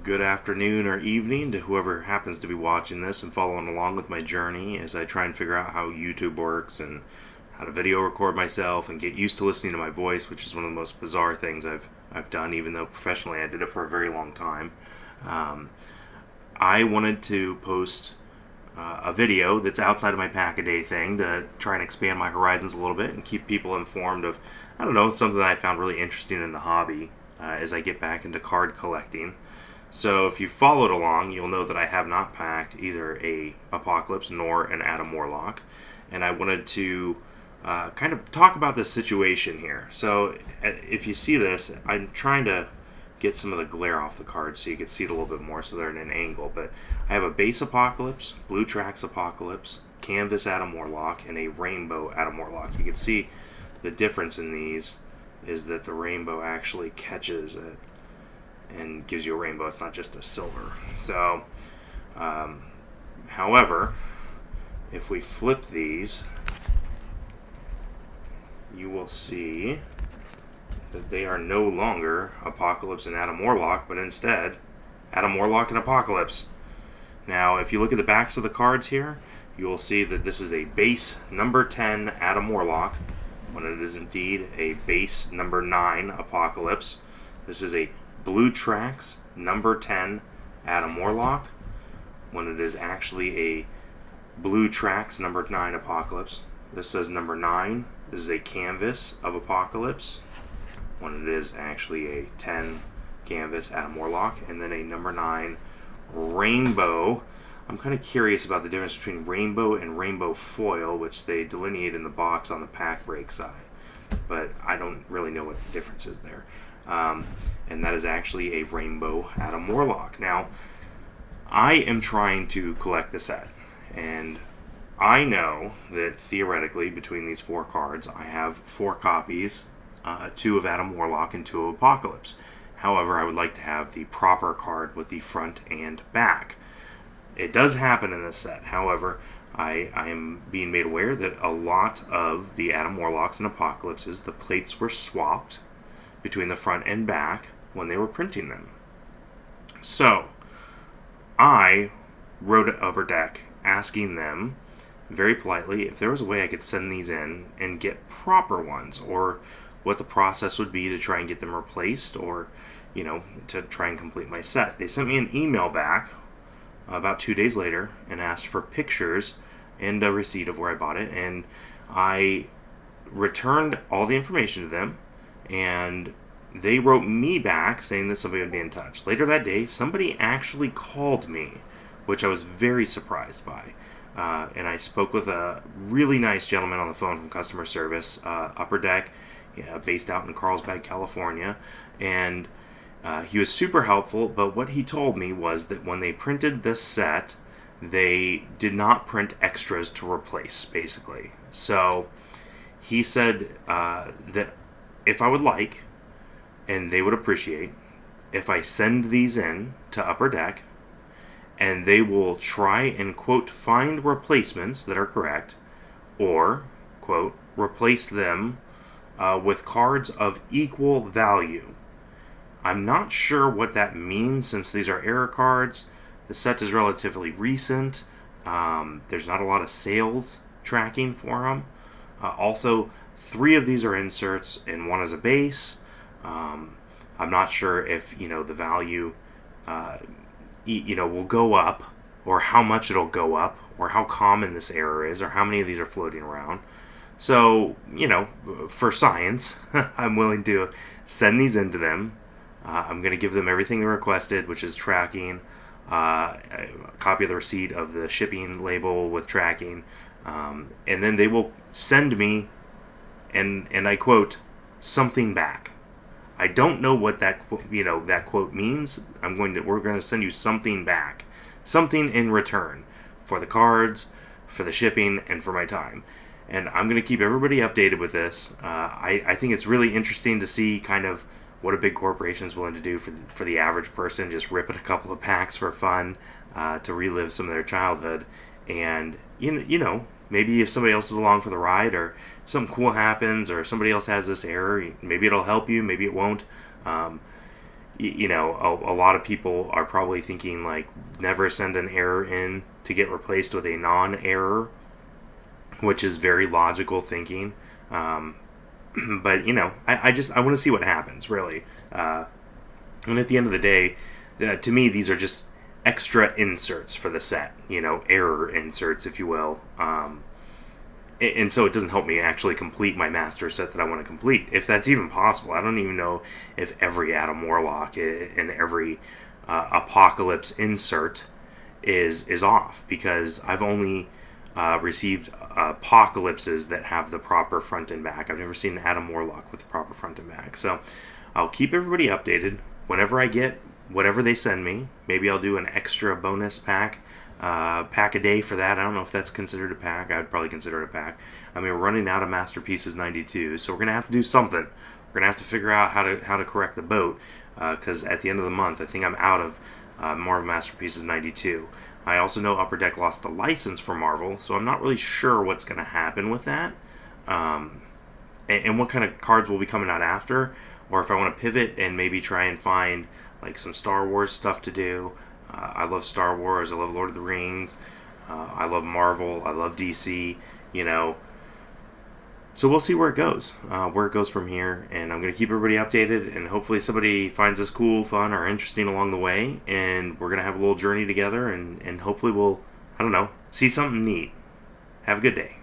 Good afternoon or evening to whoever happens to be watching this and following along with my journey as I try and figure out how YouTube works and how to video record myself and get used to listening to my voice, which is one of the most bizarre things I've done, even though professionally I did it for a very long time. I wanted to post a video that's outside of my pack-a-day thing to try and expand my horizons a little bit and keep people informed of, I don't know, something that I found really interesting in the hobby as I get back into card collecting. So if you followed along, you'll know that I have not packed either a Apocalypse nor an Adam Warlock, and I wanted to kind of talk about this situation here. So if you see this, I'm trying to get some of the glare off the cards so you can see it a little bit more so they're at an angle, but I have a base Apocalypse, Blue Tracks Apocalypse, Canvas Adam Warlock, and a Rainbow Adam Warlock. You can see the difference in these is that the rainbow actually catches it and gives you a rainbow. It's not just a silver. So, however, if we flip these, you will see that they are no longer Apocalypse and Adam Warlock, but instead Adam Warlock and Apocalypse. Now, if you look at the backs of the cards here, you will see that this is a base number 10 Adam Warlock, when it is indeed a base number 9 Apocalypse. This is a Blue Tracks number 10 Adam Warlock, when it is actually a Blue Tracks number 9 Apocalypse. This says number 9. This is a Canvas of Apocalypse, when it is actually a 10 Canvas Adam Warlock, and then a number 9 Rainbow. I'm kind of curious about the difference between Rainbow and Rainbow Foil, which they delineate in the box on the pack break side, but I don't really know what the difference is there. And that is actually a Rainbow Adam Warlock. Now, I am trying to collect the set, and I know that theoretically between these 4 cards I have 4 copies, 2 of Adam Warlock and 2 of Apocalypse. However, I would like to have the proper card with the front and back. It does happen in this set. However, I am being made aware that a lot of the Adam Warlocks and Apocalypses, the plates were swapped between the front and back when they were printing them. So, I wrote an Upper Deck asking them very politely if there was a way I could send these in and get proper ones, or what the process would be to try and get them replaced, or, to try and complete my set. They sent me an email back about 2 days later and asked for pictures and a receipt of where I bought it, and I returned all the information to them, and they wrote me back saying that somebody would be in touch. Later that day, somebody actually called me, which I was very surprised by. And I spoke with a really nice gentleman on the phone from customer service, Upper Deck, based out in Carlsbad, California. And he was super helpful, but what he told me was that when they printed this set, they did not print extras to replace, basically. So he said that if I would like, and they would appreciate, if I send these in to Upper Deck, and they will try and, quote, find replacements that are correct, or, quote, replace them with cards of equal value. I'm not sure what that means, since these are error cards. The set is relatively recent. There's not a lot of sales tracking for them. Also, 3 of these are inserts and 1 is a base. I'm not sure if the value will go up, or how much it'll go up, or how common this error is, or how many of these are floating around. So for science, I'm willing to send these in to them. I'm going to give them everything they requested, which is tracking, a copy of the receipt of the shipping label with tracking, and then they will send me, and I quote, something back. I don't know what that quote means. We're going to send you something back, something in return for the cards, for the shipping, and for my time. And I'm going to keep everybody updated with this. I think it's really interesting to see kind of what a big corporation is willing to do for the average person, just ripping a couple of packs for fun, to relive some of their childhood. And maybe if somebody else is along for the ride, or something cool happens, or somebody else has this error, maybe it'll help you, maybe it won't. a lot of people are probably thinking like never send an error in to get replaced with a non-error, which is very logical thinking. But I want to see what happens, really. And at the end of the day, to me, these are just extra inserts for the set, error inserts, if you will. And so it doesn't help me actually complete my master set that I want to complete, if that's even possible. I don't even know if every Adam Warlock and every Apocalypse insert is off, because I've only received Apocalypses that have the proper front and back. I've never seen an Adam Warlock with the proper front and back. So I'll keep everybody updated whenever I get whatever they send me. Maybe I'll do an extra bonus pack a day for that. I don't know if that's considered a pack. I would probably consider it a pack. I mean, we're running out of Masterpieces 92, so we're gonna have to do something. We're gonna have to figure out how to correct the boat, because at the end of the month, I think I'm out of Marvel Masterpieces 92. I also know Upper Deck lost the license for Marvel, so I'm not really sure what's gonna happen with that, and what kind of cards will be coming out after, or if I want to pivot and maybe try and find like some Star Wars stuff to do. I love Star Wars. I love Lord of the Rings. I love Marvel. I love DC. So we'll see where it goes from here. And I'm going to keep everybody updated. And hopefully somebody finds this cool, fun, or interesting along the way. And we're going to have a little journey together. And hopefully we'll, see something neat. Have a good day.